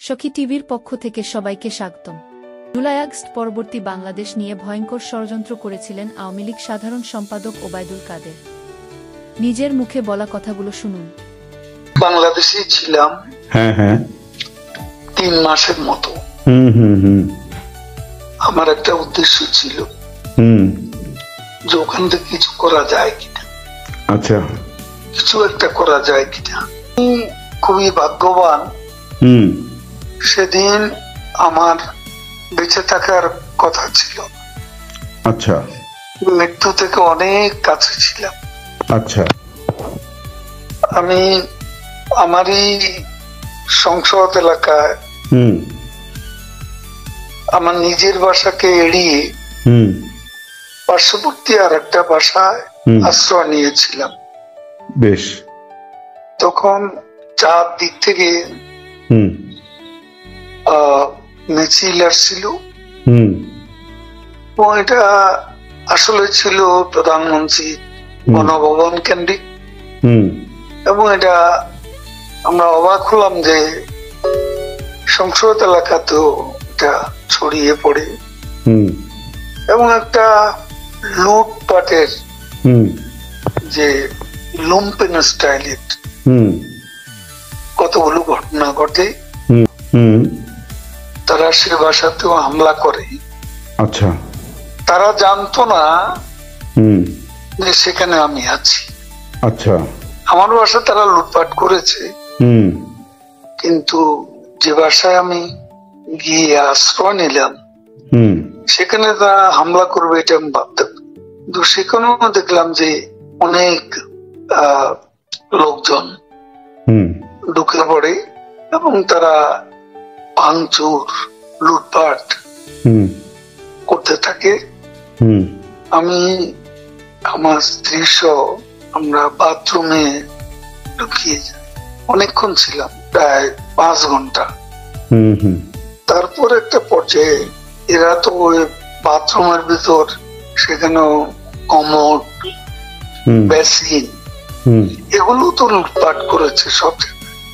সখী টিভির পক্ষ থেকে সবাইকে স্বাগতম। জুলাই আগস্ট পরবর্তী বাংলাদেশ নিয়ে ভয়ঙ্কর ষড়যন্ত্র করেছিলেন আওয়ামী লীগ সাধারণ সম্পাদক ওবায়দুল কাদের। নিজের মুখে বলা কথাগুলো শুনুন। বাংলাদেশে ছিলাম 3 মাসের মতো। আমার একটা উদ্দেশ্য ছিল যে ওখান থেকে কিছু করা যায় কিনা, আচ্ছা কিছু একটা করা যায় কিনা। খুবই ভাগ্যবান, সেদিন আমার বেঁচে থাকার কথা ছিল। আচ্ছা, মৃত্যু থেকে অনেক কাছে ছিলাম। আচ্ছা, আমি আমারই সংসদ এলাকায় আমার নিজের বাসাকে এড়িয়ে পার্শ্ববর্তী আর একটা বাসায় আশ্রয় নিয়েছিলাম। বেশ। তখন 4 দিক থেকে মিছিল আসছিল এবং এটা আসলে ছিল প্রধানমন্ত্রী গণভবন কেন্দ্রিক, এবং এটা আমরা অবাক হলাম যে সংসদ এলাকাতেও এটা ছড়িয়ে পড়ে এবং একটা লুটপাটের যে লুম্পেন স্টাইলের কতগুলো ঘটনা ঘটে। তারা সে বাসাতেও হামলা করে। আচ্ছা, তারা জানতো না যে সেখানে আমি আছি। আচ্ছা, আমার বাসা তারা লুটপাট করেছে, কিন্তু যে বাসায় আমি গিয়ে আশ্রয় নিলাম সেখানে তারা হামলা করবে এটা আমি ভাবতাম। কিন্তু সেখানেও দেখলাম যে অনেক লোকজন ঢুকে পড়ে এবং তারা ভাঙচুর লুটপাট করতে থাকে। আমি আমার স্ত্রী সহ আমরা বাথরুমে ঢুকিয়ে অনেকক্ষণ ছিলাম, প্রায় 5 ঘন্টা। তারপর একটা পর্যায়ে এরা তো ওই বাথরুমের ভিতর সেখানেও কমোড, বেসিন এগুলো তো লুটপাট করেছে সব।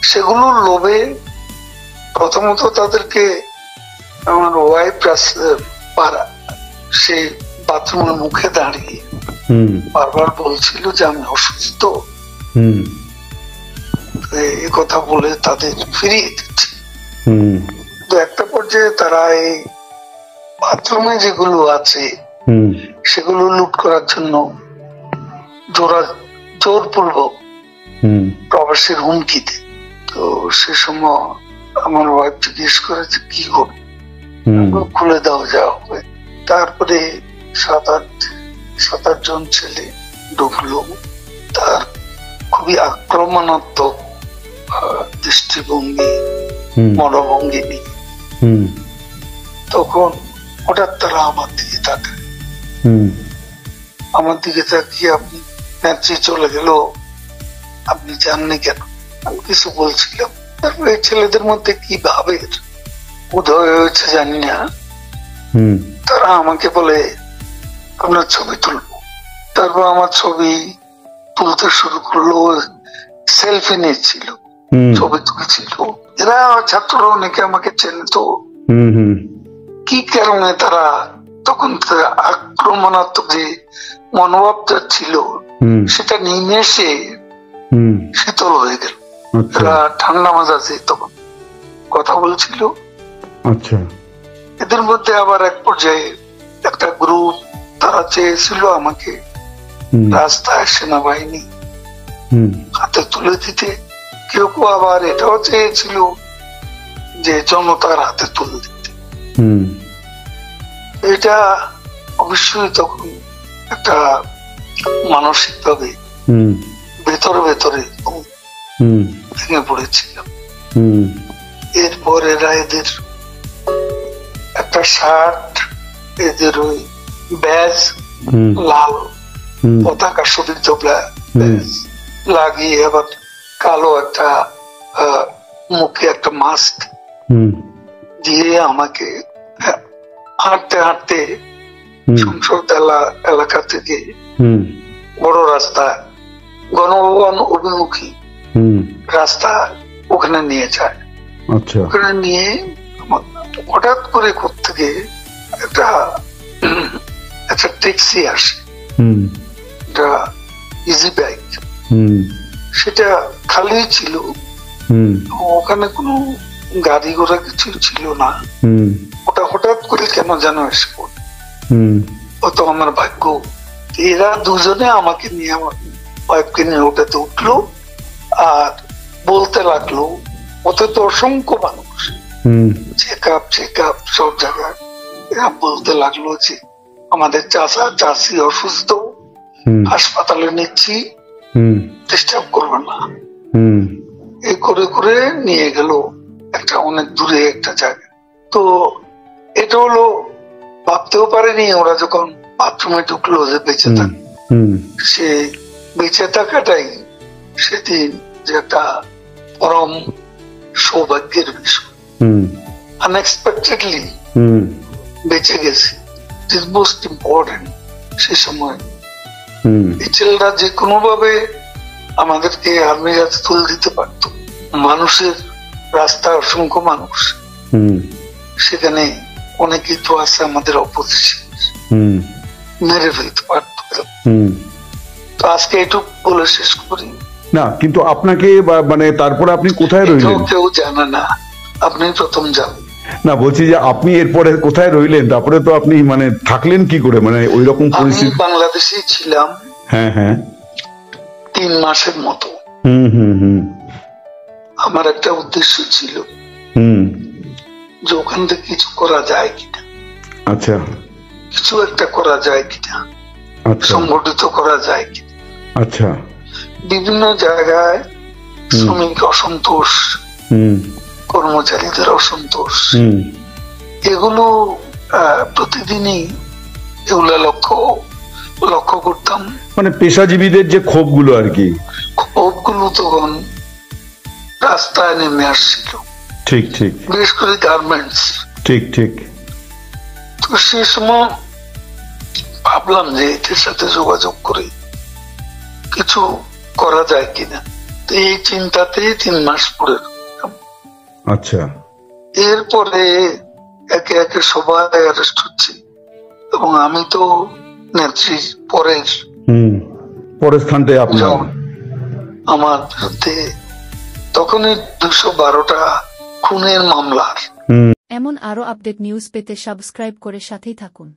সেগুলোর লোভে প্রথমত তাদেরকে আমার ওয়াইফ সেই বাথরুমের মুখে দাঁড়িয়ে বারবার বলছিল যে আমি অসুস্থ, এই কথা বলে তাদের ফিরিয়ে দিচ্ছে। তো একটা পর্যায়ে তারা এই বাথরুমে যেগুলো আছে সেগুলো লুট করার জন্য জোরপূর্বক প্রবাসীর হুমকি দেয়। তো সে সময় আমার ওয়াইফ জিজ্ঞেস করেছে কি করবে, খুলে দাও যা হবে। তারপরে 7-8 জন ছেলে ঢুকলো। তার খুবই আক্রমণাত্মক দৃষ্টিভঙ্গি, মনোভঙ্গি নিয়ে। তখন হঠাৎ তারা আমার দিকে তাকায়, আমার দিকে তাকিয়ে আপনি নেত্রী চলে গেল, আপনি জাননি কেন? আমি কিছু বলছিলাম। তারপরে ছেলেদের মধ্যে কি ভাবের উদয় হয়েছে জানি না, তারা আমাকে বলে আপনার ছবি তুলবো। তারপর আমার ছবি তুলতে শুরু করলো, সেলফি নিচ্ছিল, ছবি তুলছিল। এরা ছাত্ররা অনেকে আমাকে চেনে, তো কি কারণে তারা তখন আক্রমণাত্মক যে মনোভাবটা ছিল সেটা নিমেষে শীতল হয়ে গেল। এরা ঠান্ডা মাজাজে তখন কথা বলছিল। আচ্ছা, এদের মধ্যে আবার এক পর্যায়ে একটা গ্রুপ তারা চেয়েছিল আমাকে রাস্তায় সেনাবাহিনী হাতে তুলে দিতে। কেউ কেউ আবার এটাও চেয়েছিল যে জনতার হাতে তুলে দিতে। এটা অবশ্যই তখন একটা মানসিক ভাবে ভেতরে ভেতরে ভেঙে পড়েছিলাম। এরপর এরা এদের একটা শার্ট, এদের ওই ব্যাজ, লাল পতাকা শোভিত ব্যাজ লাগিয়ে আবার কালো একটা মুখে একটা মাস্ক দিয়ে আমাকে হাঁটতে হাঁটতে সংসদ এলাকা থেকে বড় রাস্তা, গণভবন অভিমুখী রাস্তা ওখানে নিয়ে যায়। আচ্ছা ওখানে নিয়ে হঠাৎ করে কোত্থেকে একটা একটা ট্যাক্সি আসে, হুম একটা ইজি বাইক, হুম সেটা খালি ছিল, হুম ওখানে কোনো গাড়ি ঘোড়া কিছু ছিল না। হুম ওটা হঠাৎ করে কেন যেন এসে পড়ল। হুম অত আমার ভাগ্য, এরা দুজনে আমাকে নিয়ে, আমার ওয়াইফকে নিয়ে ওটাতে উঠলো আর বলতে লাগলো, ওতে তো অসংখ্য মানুষ, হুম চেক আপ সব জায়গায়। এরা বলতে লাগলো যে আমাদের চাচা চাচি অসুস্থ, হুম হাসপাতালে নিচ্ছি, হুম ডিস্টার্ব করবে না। হুম এই করে করে নিয়ে গেল একটা অনেক দূরে একটা জায়গা। তো এটা হলো, ভাবতেও পারেনি ওরা যখন বাথরুমে ঢুকলো যে বেঁচে থাক, হুম সে বেঁচে থাকাটাই সেদিন যে একটা পরম সৌভাগ্যের বিষয়। হুম আনএক্সপেক্টেডলি হুম বেঁচে গেছে, ইট মোস্ট ইম্পর্টেন্ট। সে সময় হুম এই ছেলেরা যে কোনো ভাবে আমাদেরকে আর্মির হাতে তুলে দিতে পারত। মানুষের রাস্তা, অসংখ্য মানুষ, হুম সেখানে অনেকেই তো আছে আমাদের অপোজিশন, হুম মেরে ফেলতে পারত। হুম তো আজকে এটুকু বলে শেষ করি। না কিন্তু আপনাকে মানে তারপরে আপনি কোথায় এটাও রইলেন? কেউ জানে না, আপনি প্রথম যাবেন। না বলছি যে আপনি এরপরে কোথায় রইলেন, তারপরে তো আপনি মানে থাকলেন কি করে, মানে ওই রকম আমি পরিস্থিতি? বাংলাদেশে ছিলাম হ্যাঁ হ্যাঁ 3 মাসের মতো। হুম হুম হুম আমার একটা উদ্দেশ্য ছিল হুম যে ওখান থেকে কিছু করা যায় কিনা, আচ্ছা কিছু একটা করা যায় কিনা, আচ্ছা সংগঠিত করা যায় কিনা। আচ্ছা বিভিন্ন জায়গায় শ্রমিক অসন্তোষ, হুম কর্মচারীদের অসন্তোষ, হুম এগুলো প্রতিদিনই এগুলো লক্ষ্য করতাম। মানে পেশাজীবীদের যে ক্ষোভগুলো আর কি। ক্ষোভগুলো তখন রাস্তায় নেমে আসছিল, ঠিক ঠিক বিশেষ করে গার্মেন্টস। ঠিক ঠিক তো সে সময় ভাবলাম যে এদের সাথে যোগাযোগ করে কিছু করা যায় কিনা। তো এই চিন্তাতে 3 মাস পরে আচ্ছা এরপরে একে একে সবাই অ্যারেস্ট হচ্ছে এবং আমি তো নেত্রীর পরের হুম পরের স্থানটাই আপনার। জন। আমার বিরুদ্ধে তখনই 212টা খুনের মামলার। এমন আরও আপডেট নিউজ পেতে সাবস্ক্রাইব করে সাথেই থাকুন।